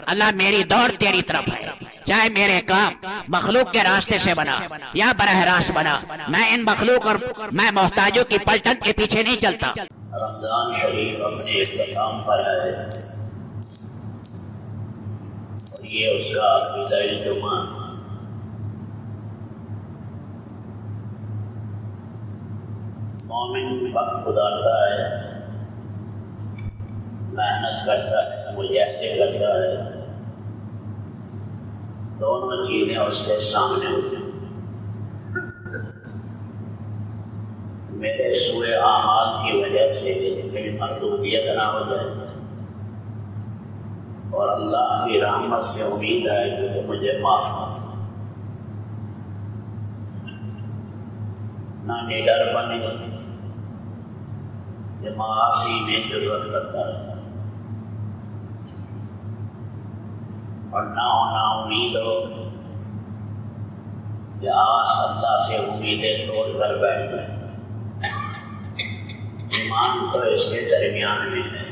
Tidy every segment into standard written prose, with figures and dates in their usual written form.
اللہ میری دوڑ تیری طرف ہے، چاہے میرے کام مخلوق کے راستے سے بنا یا براہ راست بنا، میں ان مخلوق اور میں محتاجوں کی پلٹن کے پیچھے نہیں چلتا۔ رمضان شریف اپنے اختتام پر ہے اور یہ اس کا ابتدائی جمعہ۔ مومن وقت گزارتا ہے، محنت کرتا ہے، مجاہدے کرتا ہے، دونوں چیزیں اس کے سامنے ہوتی ہیں۔ میرے سوء اعمال کی وجہ سے کہیں مردودیت نہ ہو جائے، اور اللہ کی رحمت سے امید ہے کہ وہ مجھے معاف کر۔ نہ نڈر بنے کہ معاصی میں ضرورت کرتا رہے، اور نہ ہونا امید ہو کہ آس اللہ سے امیدیں توڑ کر بیٹھ گئے۔ ایمان تو اس کے درمیان میں ہے۔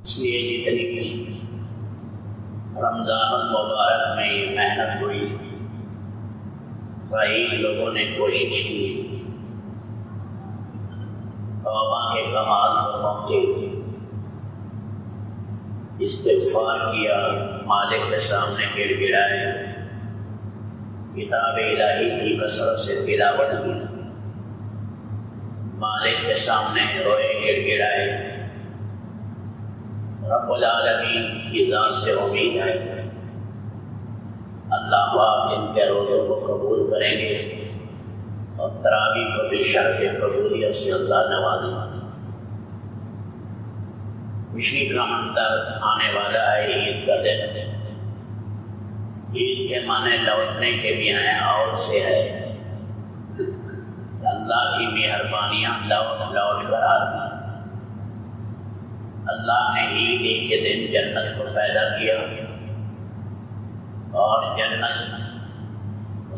اس لیے جتنی رمضان المبارک میں یہ محنت ہوئی، صحیح لوگوں نے کوشش کی، توبہ کے کمال کو پہنچے، استغفار کیا، مالک کے سامنے گر گڑائے، کتاب الہی کی کثرت سے تلاوت کی، مالک کے سامنے روئے، گر گڑائے۔ رب العالمین کی ذات سے امید ہے اللہ پاک ان کے روزوں کو قبول کریں گے اور تراویح کو بھی شرف قبولیت سے اللہ نوازیں۔ خوشی کا منظر آنے والا ہے عید کا دن۔ عید کے معنی لوٹنے کے بھی ہیں، اور سے ہے اللہ کی مہربانیاں لوٹ لوٹ کر آتی ہیں۔ اللہ نے عید کے دن جنت کو پیدا کیا اور جنت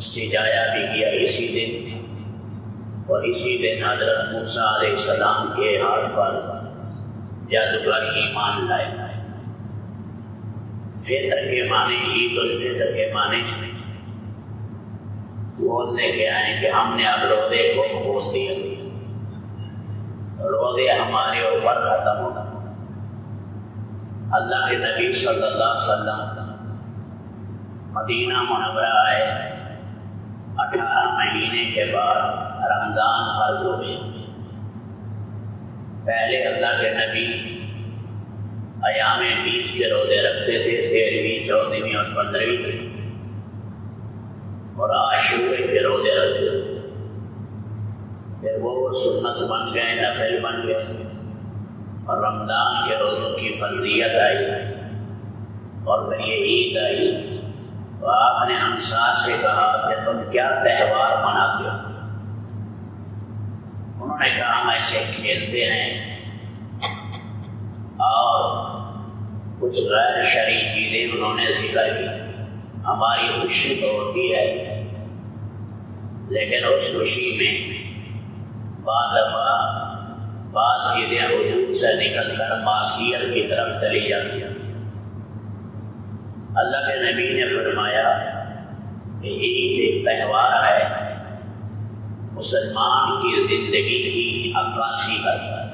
سجایا بھی کیا اسی دن، اور اسی دن حضرت موسیٰ علیہ السلام کے ہاتھ پر جادوگر ایمان لائے۔ فطر کے معنی، عید الفطر کے معنی کھولنے کے آئے کہ ہم نے اب روزے کو کھول دیا، روزے ہمارے اوپر ختم ہونا۔ اللہ کے نبی صلی اللہ علیہ وسلم مدینہ منورہ آئے، 18 مہینے کے بعد رمضان فرض ہوئے۔ پہلے اللہ کے نبی ایام بیچ کے روزے رکھتے تھے، 13ویں، 14ویں اور 15ویں کے، اور عاشورے کے روزے رکھتے تھے۔ پھر وہ سنت بن گئے، نفل بن گئے، اور رمضان کے روزوں کی فرضیت آئی، اور پھر یہ عید آئی۔ تو آپ نے انصار سے کہا کہ تم کیا تہوار مناتے ہو؟ انہوں نے کہا ہم ایسے کھیلتے ہیں اور کچھ غیر شرعی چیزیں انہوں نے ذکر کی۔ ہماری خوشی تو ہوتی ہے، لیکن اس خوشی میں بعض دفعہ بعض چیزیں حدود سے نکل کر معصیت کی طرف چلی جاتی ہیں۔ اللہ کے نبی نے فرمایا کہ عید ایک تہوار ہے، مسلمان کی زندگی کی عکاسی کرتا ہے،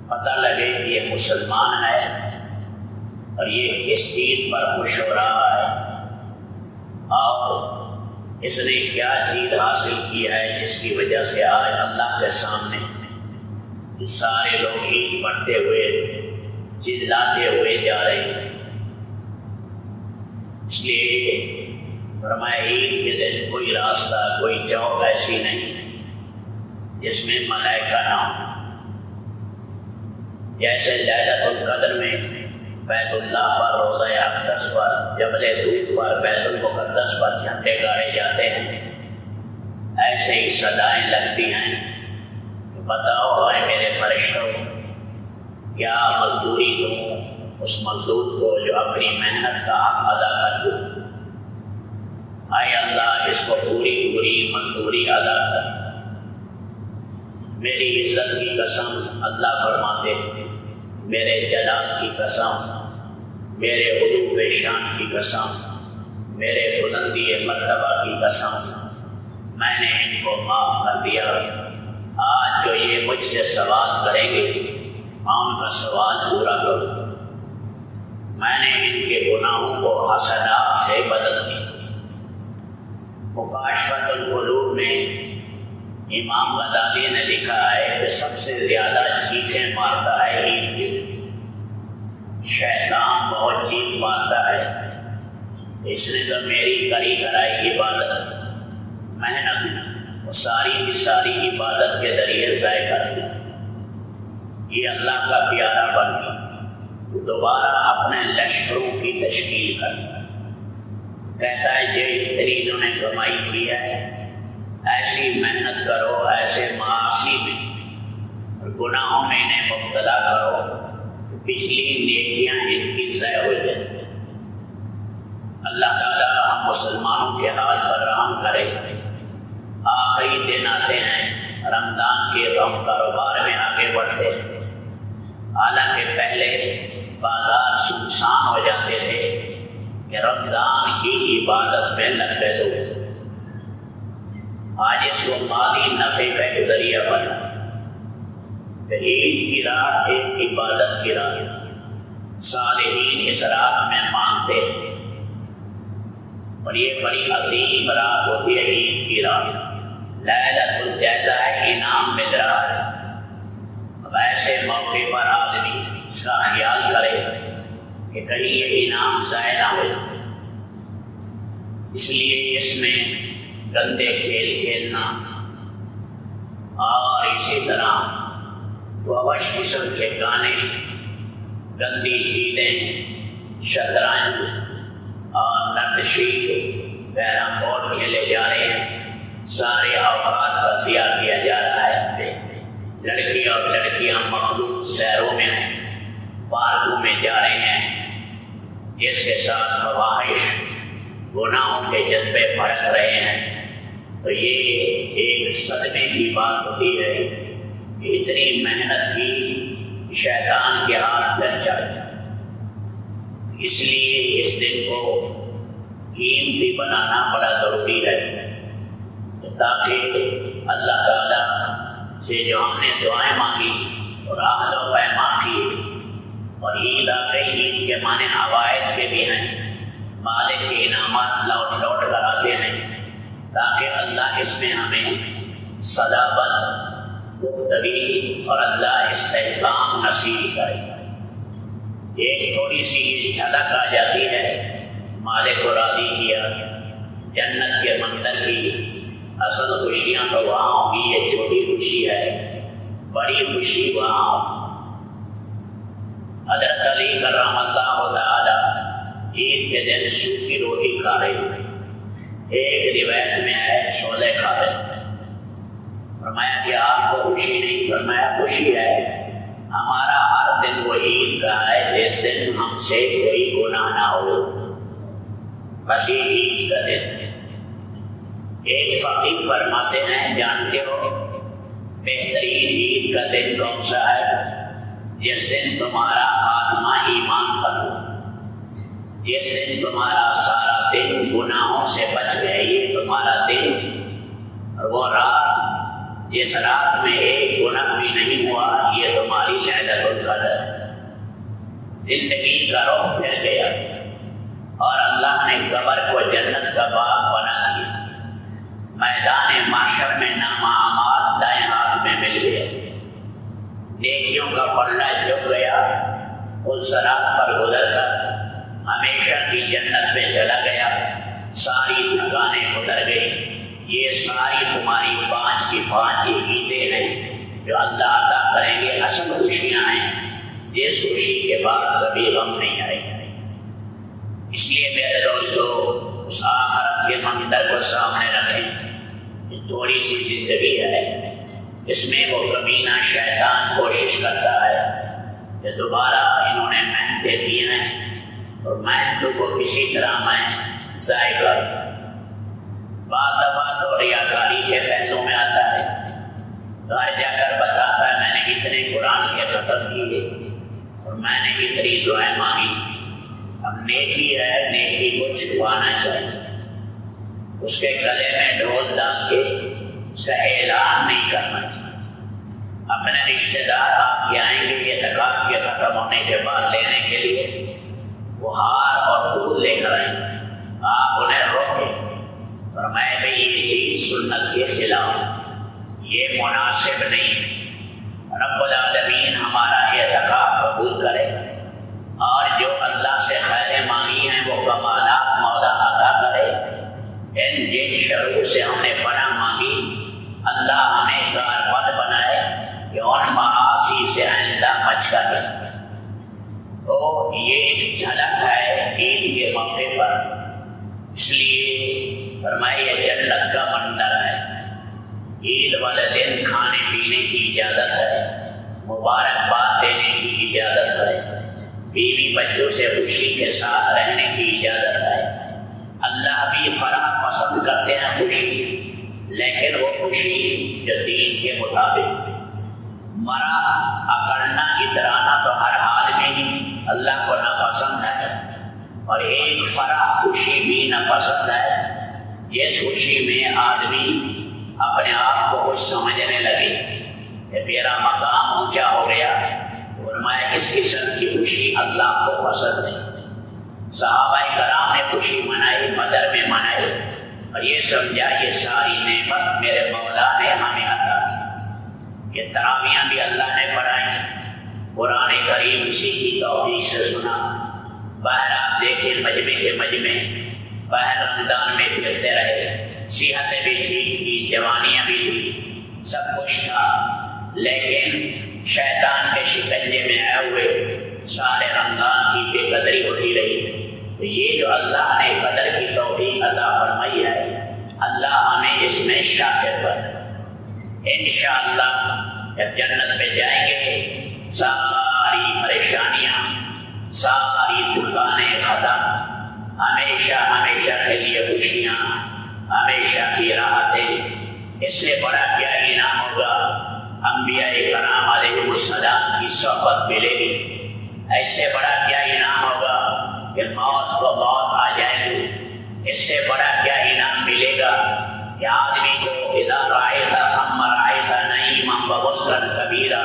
پتہ لگے کہ یہ مسلمان ہے اور یہ کس چیز پر خوش ہو رہا ہے، اور اس نے کیا چیز حاصل کی ہے جس کی وجہ سے آج اللہ کے سامنے سارے لوگ عید پڑھتے ہوئے چلاتے ہوئے جا رہے ہیں۔ اس لیے فرمایا عید کے دن کوئی راستہ، کوئی چوک ایسی نہیں جس میں ملائکہ نہ ہو۔ جیسے لیلۃ القدر میں بیت اللہ پر، روضہ اقدس پر، جبل طور پر، بیت المقدس پر جھنڈے گاڑے جاتے ہیں، ایسے ہی صدائیں لگتی ہیں کہ بتاؤ اے میرے فرشتوں، کیا مزدوری دوں اس مزدور کو جو اپنی محنت کا حق ادا کر چکا؟ اے اللہ اس کو پوری پوری مزدوری ادا کر۔ میری عزت کی قسم اللہ فرماتے ہیں، میرے جلال کی قسم، میرے علو شان کی قسم، میرے بلندی مرتبہ کی قسم، میں نے ان کو معاف کر دیا۔ آج جو یہ مجھ سے سوال کریں گے میں ان کا سوال پورا کروں۔ میں نے ان کے گناہوں کو حسنات سے بدل دیا۔ مکاشفۃ القلوب میں امام غزالی نے لکھا ہے کہ سب سے زیادہ چیخیں مارتا ہے عید کے دن، شیطان بہت چیخ مارتا ہے، اس نے تو میری کری کرائی عبادت، محنت، ساری کی ساری عبادت کے ذریعے ضائع کر دی، یہ اللہ کا پیارا بن گیا، دوبارہ اپنے لشکروں کی تشکیل کرتا ہے، کہتا ہے جو اتنی انہوں نے کمائی کی ہے ایسی محنت کرو، ایسے معاشی میں اور گناہوں میں انہیں مبتلا کرو، پچھلی نیکیاں ان کی ضائع ہو جائیں۔ اللہ تعالیٰ ہم مسلمانوں کے حال پر رحم کرے۔ آخری دن آتے ہیں رمضان کے، ہم کاروبار میں آگے بڑھتے ہیں، حالانکہ پہلے بازار سنسان ہو جاتے تھے کہ رمضان کی عبادت میں لگے لوگ، آج اس کو مالی نفع کا ایک ذریعہ بنا۔ پھر عید کی رات ایک عبادت کی رات، صالحین اس رات میں مانتے ہیں، اور یہ بڑی عظیم رات ہوتی ہے عید کی رات، لیلۃ الجدہ ہے، انعام مل رہا ہے۔ اب ایسے موقع پر آدمی اس کا خیال کرے کہ کہیں یہ انعام ضائع نہ ہو، اس لیے اس میں گندے کھیل کھیلنا اور اسی طرح فحش قسم کے گانے، گندی چیزیں، شطرنج اور نردشی، کیرم بورڈ کھیلے جا رہے ہیں، سارے اوقات کا ضیاع کیا جا رہا ہے۔ لڑکی اور لڑکیاں مخلوط سیروں میں ہیں، پارکوں میں جا رہے ہیں، اس کے ساتھ فواحش، گناہوں کے جذبے بھڑک رہے ہیں، تو یہ ایک صدمے کی بات ہوتی ہے کہ اتنی محنت کی شیطان کے ہاتھ در چڑھ جاتا۔ اس لیے اس دن کو قیمتی بنانا بڑا ضروری ہے، تاکہ اللہ تعالیٰ سے جو ہم نے دعائیں مانگی اور عہد و پیمان کیے، اور عید آ گئی، عید کے معنی عوائد کے بھی ہیں، مالک کے انعامات لوٹ لوٹ کر آتے ہیں، تاکہ اللہ اس میں ہمیں صلابت، گفتگی اور اللہ استحکام نصیب کرے۔ ایک تھوڑی سی جھلک آ جاتی ہے، مالک کو راضی کیا، جنت کے منظر کی اصل خوشیاں تو وہاں ہوں گی، یہ چھوٹی خوشی ہے، بڑی خوشی وہاں۔ حضرت علی کرم اللہ تعالی عید کے دن سوکھی روٹی کھا رہے تھے، ایک روایت میں ہے چھولے کھا رہے تھے، فرمایا کہ آپ کو خوشی نہیں؟ فرمایا خوشی ہے، ہمارا ہر دن وہ عید کا ہے جس دن ہم سے کوئی گناہ نہ ہو، بس یہ عید کا دن۔ ایک فقیر فرماتے ہیں جانتے ہو بہترین عید کا دن کون سا ہے؟ جس دن تمہارا خاتمہ ایمان پر ہو، جس دن تمہارا سارا دن گناہوں سے بچ گئے، یہ تمہارا دن، اور وہ رات جس رات میں ایک گناہ بھی نہیں ہوا، یہ تمہاری لیلۃ القدر۔ زندگی کا رخ پھر گیا اور اللہ نے قبر کو جنت کا باغ بنا دیا، میدان محشر میں نامہ اعمال دائیں ہاتھ میں مل گیا، نیکیوں کا پلڑا جھک گیا، اس رات پر گزر کر ہمیشہ کی جنت میں چلا گیا، ساری تھکانیں اتر گئی۔ یہ ساری تمہاری 5 کی 5 عیدیں ہیں جو اللہ عطا کریں گے، اصل خوشیاں ہیں جس خوشی کے بعد کبھی غم نہیں آئے۔ اس لیے میرے دوستو اس آخرت کے منظر کو سامنے رکھیں، یہ تھوڑی سی زندگی ہے، اس میں وہ کمینہ شیطان کوشش کرتا ہے کہ دوبارہ انہوں نے محنتیں کی ہیں اور محنتوں کو کسی طرح میں ضائع کر، بعض دفعہ تو ریاکاری کے پہلو میں آتا ہے، گھر جا کر بتاتا ہے میں نے اتنے قرآن کے ختم کیے اور میں نے اتنی دعائیں مانگی. اب نیکی ہے، نیکی کو چھپانا چاہیے. اس کے گلے میں ڈھول ڈال کے اس کا اعلان نہیں کرنا چاہیے. اپنے رشتہ دار آپ کے آئیں گے اعتکاف کے ختم ہونے کے بعد لینے کے لیے، وہ ہار اور دودھ لے کر آئیں گے. آپ انہیں روکیں، فرمائے بھائی یہ چیز سنت کے خلاف، یہ مناسب نہیں. رب العالمین ہمارا اعتکاف قبول کرے اور جو اللہ سے خیریں مانگی ہیں وہ کمالات مولا عطا کرے. ان جن شروں سے ہم نے پناہ مانگی اللہ ہمیں کاربند بنائے کہ ان معاصی سے آئندہ بچ کر رہے. تو یہ ایک جھلک ہے عید کے موقع پر، اس لیے فرمائے یہ جنت کا منظر ہے. عید والے دن کھانے پینے کی اجازت ہے، مبارکباد دینے کی اجازت ہے، بیوی بچوں سے خوشی کے ساتھ رہنے کی اجازت ہے. اللہ بھی فرح پسند کرتے ہیں خوشی، لیکن وہ خوشی جو دین کے مطابق. مرا اکڑنا اترانا تو ہر حال میں ہی اللہ کو ناپسند ہے، اور ایک فرح خوشی بھی ناپسند ہے جس خوشی میں آدمی اپنے آپ کو کچھ سمجھنے لگے کہ میرا مقام اونچا ہو گیا. فرمایا اس قسم کی خوشی اللہ کو پسند ہے. صحابہ کرام نے خوشی منائی، بدر میں منائی، اور یہ سمجھا یہ ساری نعمت میرے مولا نے ہمیں عطا کی. یہ تراویحاں بھی اللہ نے پڑھائی، قرآن کریم اسی کی توفیق سے سنا. باہر آپ دیکھیں مجمع کے مجمع، باہر رمضان میں پھرتے رہے، صحتیں بھی تھی، جوانیاں بھی تھی، سب کچھ تھا، لیکن شیطان کے شکنجے میں آئے ہوئے سارے رمضان کی بے قدری ہوتی رہی. تو یہ جو اللہ نے قدر کی توفیق عطا فرمائی ہے، اللہ ہمیں اس میں شاکر بنائے. انشاءاللہ جب جنت میں جائیں گے ساری پریشانیاں، ساری دکانیں ختم، ہمیشہ ہمیشہ کے لیے خوشیاں، ہمیشہ کی راحتیں. اس سے بڑا کیا انعام ہوگا؟ انبیاء کرام علیہ السلام کی صحبت ملے گی. ایسے بڑا کیا انعام ہوگا کہ موت کو موت آ جائے گی. اس سے بڑا کیا انعام ملے گا کہ آدمی کو اذا رأیت ثم رأیت نعیما وملکا کبیرا،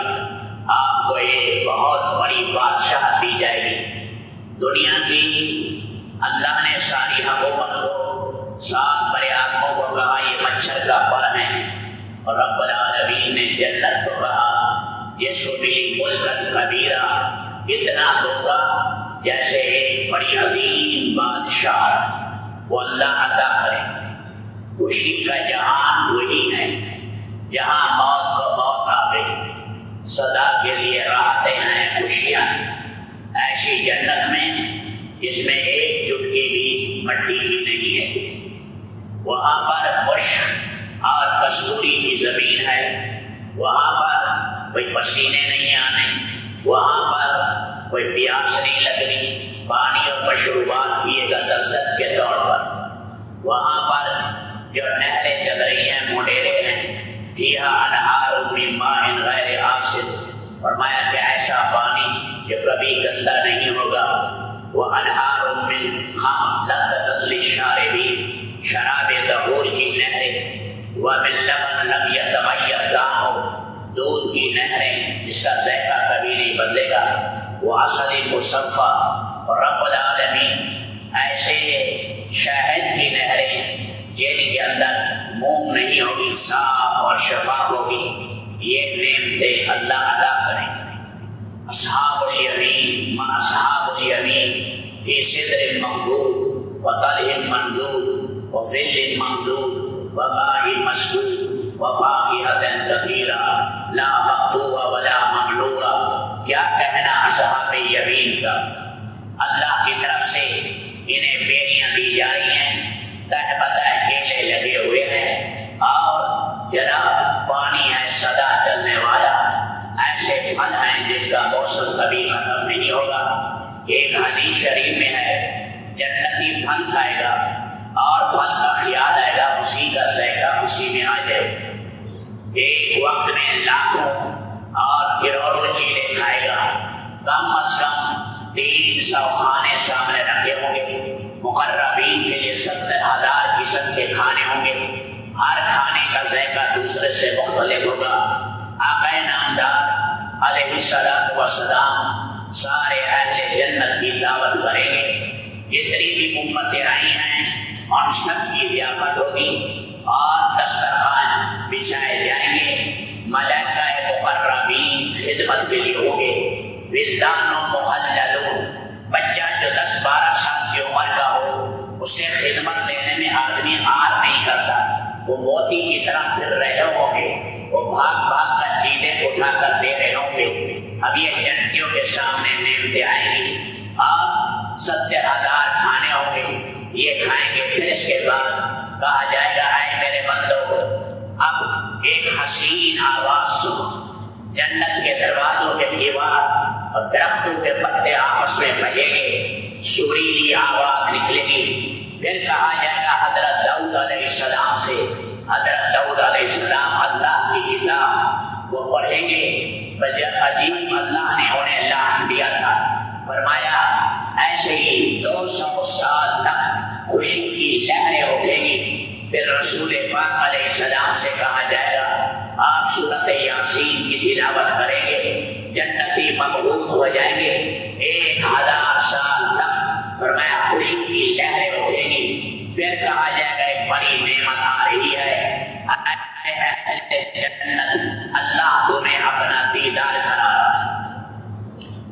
آپ کو ایک بہت بڑی بادشاہت دی جائے گی. دنیا کی اللہ نے ساری حکومت کو، سات بڑے آدموں کو کہا یہ مچھر کا پر ہیں، اور رب العالمین نے جنت کو کہا جس کو بھی ملکا کبیرا، اتنا دوں گا جیسے ایک بڑی عظیم بادشاہ وہ اللہ عطا کرے. خوشی کا جہان وہی ہے جہاں موت کو موت آ گئی، سدا کے لیے راحتیں ہیں، خوشیاں ہیں. ایسی جنت میں جس میں ایک چٹکی بھی مٹی کی نہیں ہے، وہاں پر مشک اور کستوری کی زمین ہے، وہاں پر کوئی پسینے نہیں آنے، وہاں پر کوئی پیاس نہیں لگنی، پانی اور مشروبات پیے گا لذت کے طور پر. وہاں پر جو نہریں چل رہی ہیں، مڈیرے ہیں، فیہا انہار من ماء غیر آسن، فرمایا کہ ایسا پانی جو کبھی گندا نہیں ہوگا. وانہار من خمر لذۃ للشاربین، شراب طہور کی نہریں. ومن لبن لم یتغیر طعمہ، دودھ کی نہریں جس کا ذائقہ کبھی نہیں بدلے گا. وعسل مصفا، اور رب العالمین ایسے شہد کی نہریں جن کے اندر موم نہیں ہوگی، صاف اور شفاف ہوگی. یہ نعمتیں اللہ عطا کریں گے. اصحاب الیمین ما اصحاب الیمین فی سدر مخضود وطلح ممدود وظل ممدود وماء مسکوب وفاکہۃ کثیرۃ لا مقطوعۃ ولا ممنوعۃ. کیا کہنا اصحاب یمین کا؟ اللہ کی طرف سے انہیں بیریاں دی جا رہی ہیں، تہ بتہ کیلے لگے ہوئے ہیں، اور جناب پانی ہے سدا چلنے والا. ایسے پھل ہیں جن کا موسم کبھی ختم نہیں ہوگا. ایک حدیث شریف میں ہے جنتی پھل کھائے گا اور پھل کا خیال آئے گا، اسی کا ذائقہ اسی میں آ جائے. ایک وقت میں لاکھوں اور کروڑوں چیزیں کھائے گا، کم از کم 300 کھانے سامنے رکھے ہوں گے، مقربین کے لیے 70,000 قسم کے کھانے ہوں گے، ہر کھانے کا ذائقہ دوسرے سے مختلف ہوگا۔ آقا نامدار علیہ السلام سارے اہل جنت کی دعوت کریں گے، جتنی بھی امتیں آئی ہیں ان سب کی ضیافت ہوگی اور دسترخوان بچھائے جائیں گے، ملائکہ مقربین خدمت کے لیے ہوں گے، ولدان و مخلدون، بچہ جو 10-12 سال کی عمر کا ہو اس سے خدمت لینے میں آدمی آر نہیں کرتا، وہ موتی کی طرح پھر رہے ہوں گے، وہ بھاگ بھاگ کر چیزیں اٹھا کر دے رہے ہوں گے۔ اب یہ جنتیوں کے سامنے نعمتیں آئیں گی اور 70,000 کھانے ہوں گے، یہ کھائیں گے۔ پھر اس کے بعد کہا جائے گا اے میرے بندو، اب ایک حسین آواز سنو، جنت کے دروازوں کے دیوار اور درختوں کے پتے آپس میں بجیں گے، سریلی آواز نکلے گی۔ پھر کہا جائے گا حضرت داؤد علیہ السلام سے، حضرت داؤد علیہ السلام اللہ کی کتاب وہ پڑھیں گے، عجیب اللہ نے انہیں لعن دیا تھا، فرمایا ایسے ہی 200 سال تک خوشی کی لہریں اٹھیں گی۔ پھر رسول پاک علیہ السلام سے کہا جائے گا آپ سورۃ یاسین کی تلاوت کریں گے، جنتی مبعوث ہو جائیں گے 1000 سال تک، فرمایا خوشی کی لہریں اٹھیں گی۔ پھر کہا جائے گا ایک بڑی نعمت آ رہی ہے، جنت اللہ تمہیں اپنا دیدار کرا،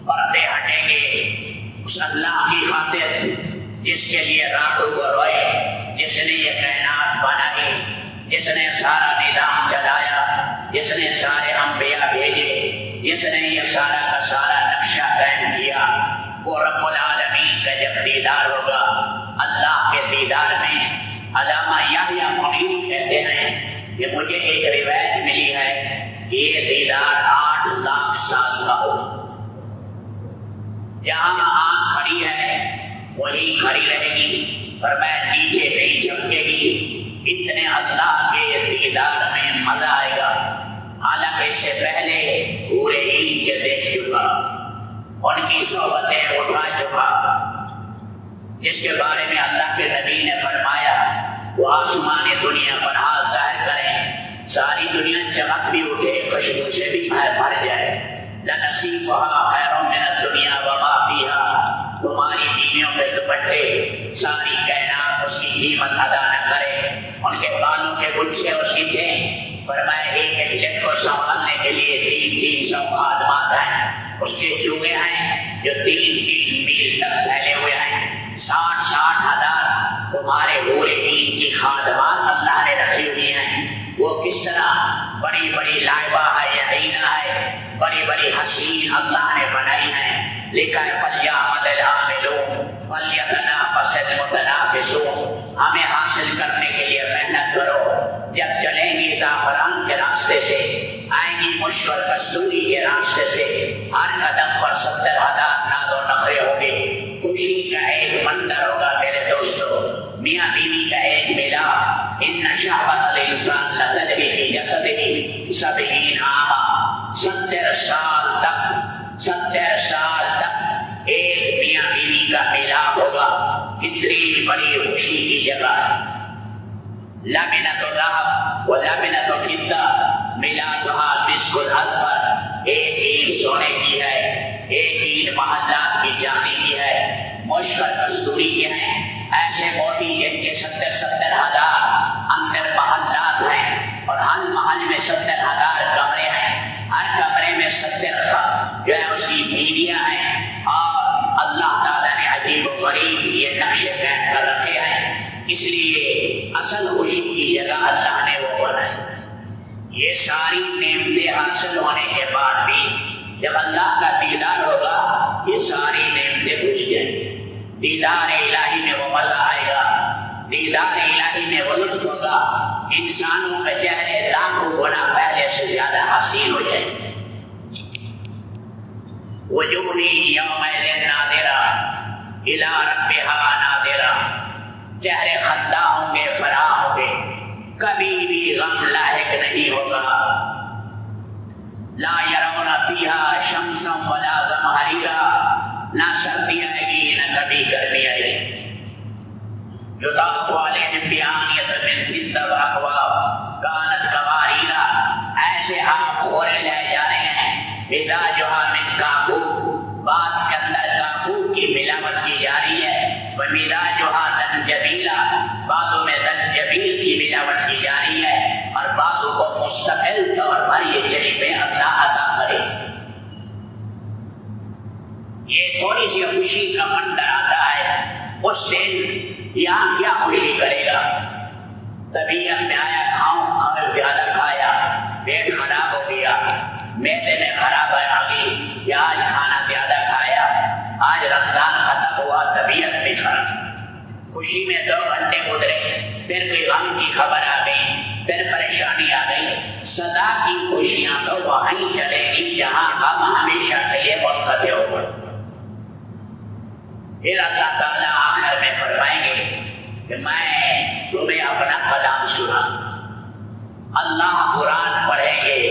پردے ہٹیں گے اس اللہ کی خاطر جس کے لیے راتوں کو روئے، جس نے یہ کائنات بنائی، جس نے سارا نظام چلایا، جس نے سارے انبیاء بھیجے، جس نے یہ سارا کا سارا نقشہ قائم کیا، وہ رب العالمین کا جب دیدار ہوگا، اللہ کے دیدار میں علامہ یحییٰ منیر کہتے ہیں کہ مجھے ایک روایت ملی ہے کہ یہ دیدار 8 لاکھ سال کا ہو، جہاں آنکھ کھڑی ہے وہی کھڑی رہے گی، فرمایا نیچے نہیں جھکے گی، اتنے اللہ کے دیدار میں مزہ آئے گا۔ حالانکہ اس سے پہلے پورے عید کے دیکھ چکا، ان کی صحبتیں اٹھا چکا، جس کے بارے میں اللہ کے نبی نے فرمایا وہ آسمانی دنیا پر ہاتھ ظاہر کریں، ساری دنیا چمک بھی اٹھے، خوشبو سے بھی بھر جائے، لنصیبها خیر من الدنیا وما فیہا، تمہاری بیویوں کے دوپٹے ساری کائنات اس کی قیمت ادا نہ کرے، ان کے بالوں کے گچھے اس کی دیں، فرمایا ایک ایک لٹ کو سنبھالنے کے لیے 300 خادمات ہیں، اس کے چوہے ہیں جو 3 میل تک پھیلے ہوئے ہیں، 60 ہزار تمہارے حور عین کی خادمات اللہ نے رکھی ہوئی ہیں، وہ کس طرح بڑی بڑی لائبہ ہے، یقینہ ہے، بڑی بڑی حسین اللہ نے بنائی ہیں، لکھا ہے فَلْيَعْمَلِ الْعَامِلُونَ فَلْيَتَنَافَسِ الْمُتَنَافِسُونَ، ہمیں حاصل کرنے کے لیے محنت کرو، جب چلیں گی زعفران کے راستے سے، آئیں گی مشکل کستوری کے راستے سے، ہر قدم پر 70,000 ناز و نخرے ہوں گے، خوشی کا ایک منظر ہوگا میرے دوستو، میاں بیوی کا ایک ملاپ، ان شہوۃ الانسان لتجری فی جسدہ 70 عاما، 70 سال تک ایک میاں بیوی کا ملاپ ہوگا، کتنی بڑی خوشی کی جگہ ہے۔ لامنۃ الذهب ولامنۃ الفضہ ملاؤہا مسک الحنفر، ایک عید سونے کی ہے، ایک عید محلات کی چاندی کی ہے، مشکل کستوری کے ہیں، ایسے موتی جن کے 70 ہزار اندر محلات ہیں، اور ہر محل میں 70 ہزار کمرے ہیں، ہر کمرے میں 70 جو ہے اس کی بیویاں ہیں، اور اللہ تعالیٰ نے عجیب و غریب یہ نقشے قائم کر رکھے ہیں، اس لیے اصل خوشی کی جگہ اللہ نے وہ بنائی۔ یہ ساری نعمتیں حاصل ہونے کے بعد بھی جب اللہ کا دیدار ہوگا یہ ساری نعمتیں بھول جائیں گی، دیدار الہی میں وہ مزہ آئے گا، دیدار الہی میں وہ لطف ہوگا، انسانوں کے چہرے لاکھوں گنا پہلے سے زیادہ حسین ہو جائیں گے۔ وجوہ یومئذ ناظرہ الی ربہا ناظرہ، چہرے خندہ ہوں گے، فرح ہوں گے، کبھی بھی غم لاحق نہیں ہوگا. لا یرون فیہا شمسا ولا زمہریرا، نہ سردی آئے گی نہ کبھی گرمی آئے گی. یطاف علیہم بآنیۃ من فضہ واکواب کانت قواریرا، ایسے آپ خورے لے جا رہے ہیں. مزاجھا من کافور، بات کے اندر کافور کی ملاوٹ کی جا رہی ہے. ومزاجھا زنجبیلا، بعضوں میں زنجبیل کی ملاوٹ کی جا رہی ہے، اور بعضوں کو مستقل طور پر یہ چشمے اللہ عطا کرے. یہ تھوڑی سی خوشی کا منظر آتا ہے. اس دن یہاں کیا خوشی کرے گا؟ طبیعت میں آیا کھاؤں زیادہ کھایا، پیٹ خراب ہو گیا، معدے میں خرابی آ گئی، یا آج کھانا زیادہ کھایا، آج رمضان ختم ہوا، طبیعت بھی خراب. خوشی میں 2 گھنٹے گزرے، پھر کوئی غم کی خبر آ گئی، پھر پریشانی آ گئی. سدا کی خوشیاں تو وہیں چلے گی جہاں غم ہمیشہ کے لیے منقطع ہوگا. پھر اللہ تعالیٰ آخر میں فرمائیں گے کہ میں تمہیں اپنا کلام سنا. اللہ قرآن پڑھیں گے.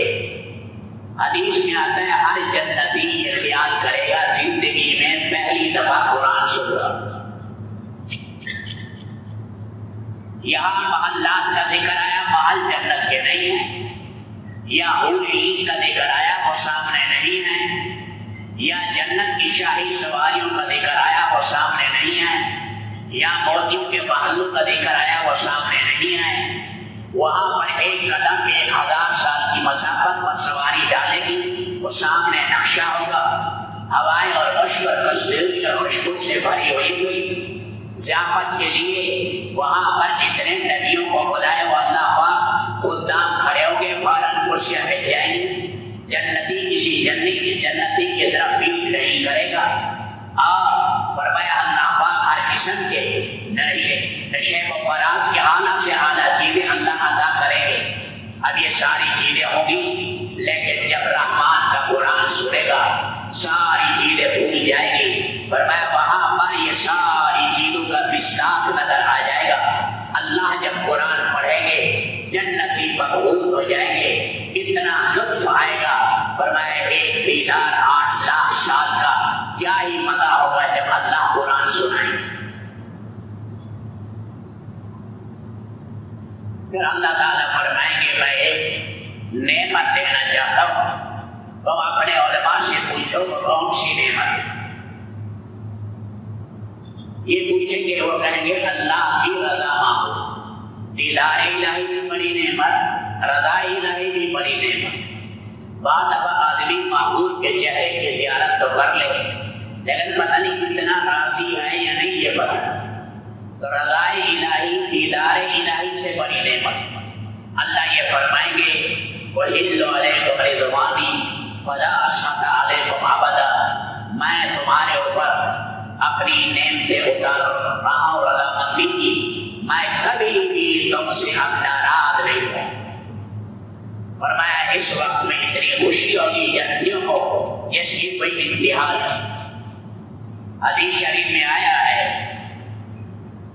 حدیث میں آتا ہے ہر جنتی یہ خیال کرے گا زندگی میں پہلی دفعہ قرآن سنا. یہاں محلات کا ذکر آیا، محل جنت کے نہیں ہیں. یا حور عین کا ذکر آیا، وہ سامنے نہیں ہے. یا جنت کی شاہی سواریوں کا ذکر آیا، وہ سامنے نہیں ہے. یا موتیوں کے محلوں کا ذکر آیا، وہ سامنے نہیں ہے. وہاں پر ایک قدم 1000 سال کی مسافت پر سواری ڈالے گی، وہ سامنے نقشہ ہوگا. ہوائیں اور مشک اور تصویر اور خوشبو سے بھری ہوئی ضیافت کے لیے وہاں پر جتنے نبیوں کو بلائے وہ اللہ پاک خدام کھڑے ہوں گے، فوراً کرسیاں بھیج جائیں گے. جنتی کسی جنتی کی طرف بیچ نہیں کرے گا. اور فرمایا اللہ پاک ہر قسم کے نشے و فراز کے اعلیٰ سے اعلیٰ چیزیں اللہ عطا کریں گے. اب یہ ساری چیزیں ہوں گی، لیکن جب رحمان کا قرآن سنے گا ساری چیزیں بھول جائے گی. فرمایا وہاں پر یہ ساری چیزوں کا مصداق نظر آ جائے گا. اللہ جب قرآن پڑھیں گے جنتی مقبول ہو جائیں گے، اتنا لطف آئے گا. فرمایا ایک دیدار 8 لاکھ سال کا کیا ہی مزہ ہوگا جب اللہ قرآن سنائیں گے. پھر اللہ تعالیٰ فرمائیں گے میں ایک نعمت دینا چاہتا ہوں. تم اپنے علماء سے پوچھو کون سی نعمت ہے. یہ پوچھیں گے، وہ کہیں گے اللہ کی رضا مانگو. دیدار الہی بھی بڑی نعمت، رضا الہی بھی بڑی نعمت. بعض دفعہ آدمی محبوب کے چہرے کی زیارت تو کر لے لیکن پتہ نہیں کتنا راضی ہے یا نہیں یہ پتہ. تو رضا الہی، دیدار الہی سے بڑی نعمت. اللہ یہ فرمائیں گے وَحِلُّ عَلَيْكُمْ رِضْوَانِي فَلَا أَسْخَطَ عَلَيْكُمْ أَبَدًا، میں تمہارے اوپر اپنی نعمتیں اتار رہا ہوں رضامندی کی، میں کبھی بھی تم سے اب ناراض نہیں ہوں. فرمایا اس وقت میں اتنی خوشی ہوگی جنتیوں کو جس کی کوئی انتہا نہیں. حدیث شریف میں آیا ہے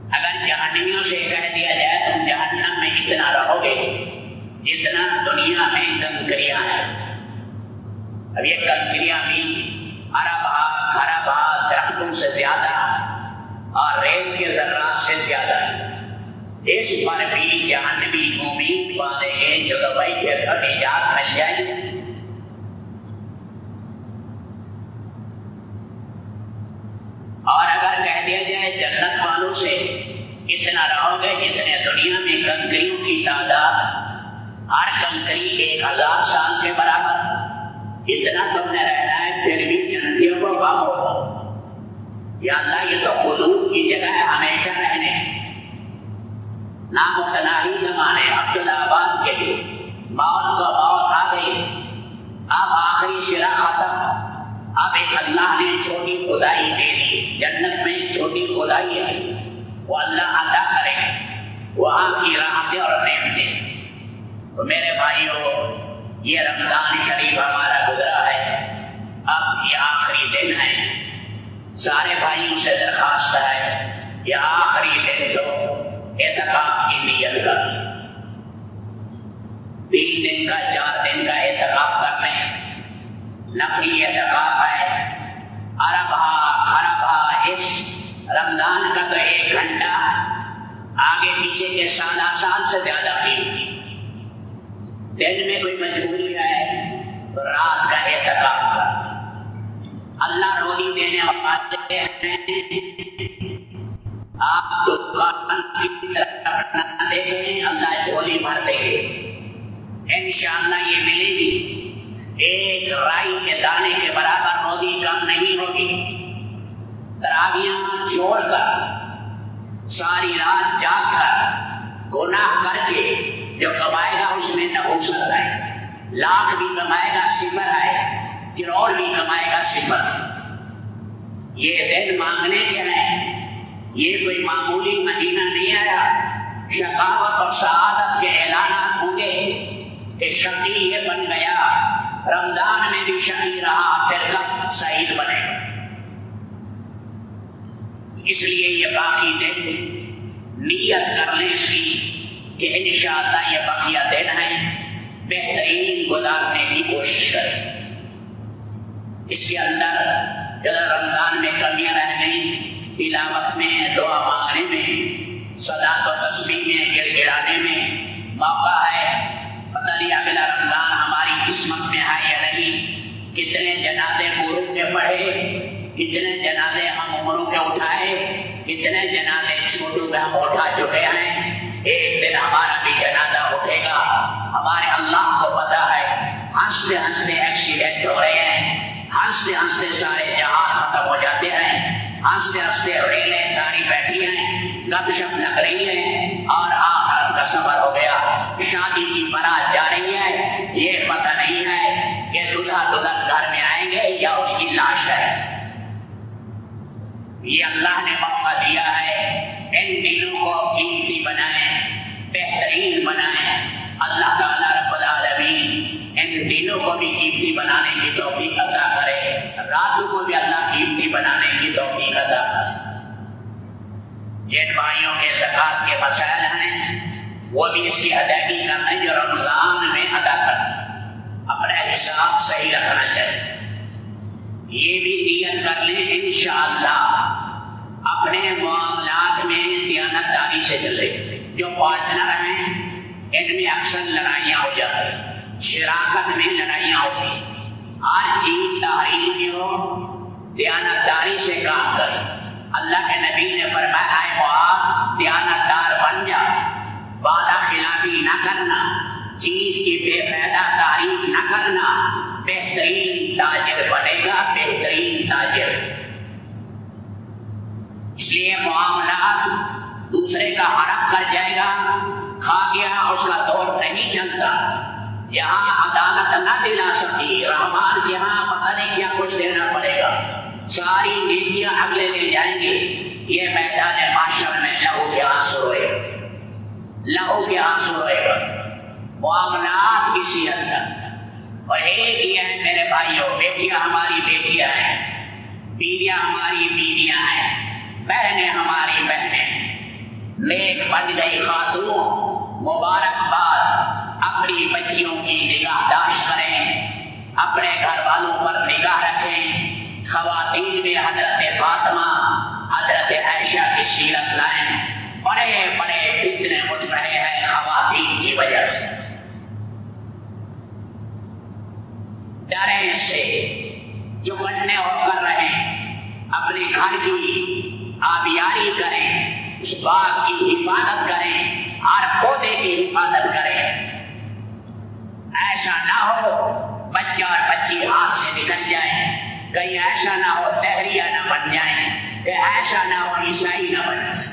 اگر جہنمیوں سے کہہ دیا جائے تم جہنم میں اتنا رہو گے جتنا دنیا میں کنکریاں ہیں. اب یہ کنکریاں بھی ارب خراب درختوں سے زیادہ اور ریت کے ذرات سے زیادہ ہیں. اس پر بھی جہنمی امید باندھیں گے چلو بھائی پھر تو نجات مل جائے گی. اور اگر کہہ دیا جائے جنت والوں سے اتنا رہو گے جتنے دنیا میں کنکریوں کی تعداد، ہر کنکری 1000 سال کے برابر، اتنا تم نے رہنا ہے پھر بھی جنتیوں کو غم ہو. یا اللہ یہ تو خلود کی جگہ ہے ہمیشہ رہنے، نامتناہی زمانے عبداللہ آباد کے لیے موت کو موت آ گئی. اب آخری سرا ختم. اب ایک اللہ نے چھوٹی خدائی دے دی، جنت میں ایک چھوٹی خدائی ہے، وہ اللہ عطا کرے گا وہاں کی رحمتیں اور نعمتیں. تو میرے بھائیوں یہ رمضان شریف ہمارا گزرا ہے، اب یہ آخری دن ہے. سارے بھائیوں سے درخواست ہے یہ آخری دن تو اعتکاف کی نیت کر. 3 دن کا 4 دن کا اعتکاف کرتے ہیں، نفلی اعتکاف ہے، عربہ خربہ، اس رمضان کا تو 1 گھنٹہ آگے پیچھے کے سال سے زیادہ قیمتی، دن میں کوئی مجبوری ہے تو رات کا اعتکاف کرتا۔ اللہ روزی دینے والے ہیں، آپ دکان کی طرف نہ دیکھیں، اللہ جھولی بھر دے گے، انشاءاللہ یہ ملے گی۔ 1 رائی کے دانے کے برابر روزی کم نہیں ہوگی۔ تراویحاں چھوڑ کر، ساری رات جاگ کر، گناہ کر کے جو کمائے گا اس میں نحوست ہے، لاکھ بھی کمائے گا 0 ہے، کروڑ بھی کمائے گا 0۔ یہ دن مانگنے کے ہیں، یہ کوئی معمولی مہینہ نہیں آیا۔ شقاوت اور سعادت کے اعلانات ہوں گے کہ شقی یہ بن گیا، رمضان میں بھی شقی رہا، پھر کب سعید بنے گا۔ اس لیے یہ باقی دن نیت کر لیں اس کی کہ انشاءاللہ یہ بقیہ دن ہے، بہترین گزارنے کی کوشش کریں۔ اس کے اندر اگر رمضان میں کمیاں رہ گئیں، تلاوت میں، دعا مانگنے میں، صلاۃ و تسبیح میں، گڑ گڑانے میں موقع ہے۔ پتہ نہیں اگلا رمضان ہماری قسمت میں ہے یا نہیں۔ کتنے جنازے بزرگ کے پڑھے، کتنے جنازے ہم عمروں کے اٹھائے، کتنے جنازے چھوٹوں کے ہم اٹھا چکے ہیں۔ ایک دن ہمارا بھی جنازہ اٹھے گا، ہمارے اللہ کو پتہ ہے۔ ہنستے ہنستے ایکسیڈنٹ ہو رہے ہیں، ہنستے ہنستے سارے جہاز ختم ہو جاتے ہیں، ہنستے ہنستے ریلیں ساری بیٹھی ہیں، گپ شپ لگ رہی ہے، اور آخرت کا سفر ہو گیا۔ شادی کی بارات جا رہی ہے، یہ پتہ نہیں ہے کہ دلہا دلہن گھر میں آئیں گے یا ان کی لاش ہے۔ یہ اللہ نے موقع دیا ہے، ان دنوں کو قیمتی بنائیں، بہترین بنائیں۔ اللہ تعالیٰ رب العالمین ان دنوں کو بھی قیمتی بنانے کی توفیق عطا کرے، راتوں کو بھی اللہ قیمتی بنانے کی توفیق عطا کرے۔ جن بھائیوں کے زکوٰۃ کے مسائل ہیں وہ بھی اس کی ادائیگی کرنے جو رمضان میں ادا کرتے، اپنا حساب صحیح رکھنا چاہیے۔ یہ بھی نیت کر لیں انشاءاللہ اپنے معاملات میں دیانتداری سے چلے۔ جو پارٹنر ہیں ان میں اکثر لڑائیاں ہو جاتی ہیں، شراکت میں لڑائیاں ہوتی ہیں۔ ہر چیز تحریر میں ہو، دیانتداری سے کام کریں۔ اللہ کے نبی نے فرمایا ہے معاذ دیانتدار بن جا، وعدہ خلافی نہ کرنا، چیز کی بے فائدہ تعریف نہ کرنا، بہترین تاجر بنے گا، بہترین تاجر۔ اس لیے معاملات دوسرے کا حرام کر جائے گا، کھا گیا اس کا دور نہیں چلتا۔ یہاں عدالت نہ دلا سکتی، رحمان کے ہاں پتہ نہیں کیا کچھ دینا پڑے گا، ساری نیکیاں اگلے لے جائیں گے۔ یہ میدان معاشر میں لہو کے آنسو روئے گا، لہو کے آنسو روئے گا، معاملات کی صحت کا۔ اور ایک ہی ہے میرے بھائیوں، بیٹیاں ہماری بیٹیاں ہیں، بیویاں ہماری بیویاں ہیں، بہنیں ہماری بہنیں ہیں۔ نیک بن گئی خاتون، مبارکباد۔ اپنی بچیوں کی نگہداشت کریں، اپنے گھر والوں پر نگاہ رکھیں۔ خواتین میں حضرت فاطمہ، حضرت عائشہ کی سیرت لائیں۔ بڑے بڑے فتنے اٹھ رہے ہیں خواتین کی وجہ سے۔ ڈریں اس سے، جو گھٹنے ہو کر رہیں، اپنے گھر کی آبیاری کریں، اس باغ کی حفاظت کریں، ہر پودے کی حفاظت کریں۔ ایسا نہ ہو بچہ اور بچی ہاتھ سے نکل جائیں، کہیں ایسا نہ ہو تحریہ نہ بن جائیں، کہ ایسا نہ ہو عیسائی نہ بن جائیں۔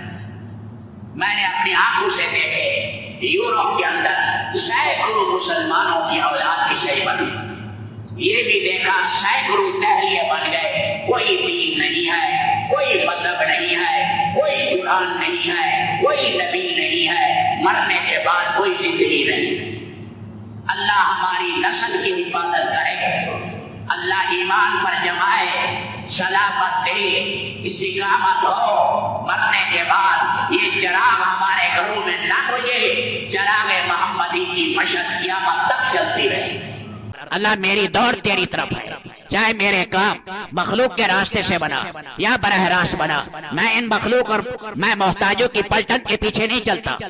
میں نے اپنی آنکھوں سے دیکھے یورپ کے اندر سینکڑوں مسلمانوں کی اولاد عیسائی بنی، یہ بھی دیکھا سینکڑوں تحریہ بن گئے۔ کوئی دین نہیں ہے، کوئی مذہب نہیں ہے، کوئی قرآن نہیں ہے، کوئی نبی نہیں ہے، مرنے کے بعد کوئی زندگی نہیں۔ اللہ ہماری نسل کی حفاظت کرے، اللہ ایمان پر جمائے، سلامت دے، استقامت ہو، مرنے کے بعد یہ چراغ ہمارے گھروں میں نہ بجھے، چراغ محمدی کی مشعل قیامت تک چلتی رہے۔ اللہ میری دوڑ تیری طرف ہے، چاہے میرے کام مخلوق کے راستے سے بنا یا براہ راست بنا، میں ان مخلوق اور میں محتاجوں کی پلٹن کے پیچھے نہیں چلتا۔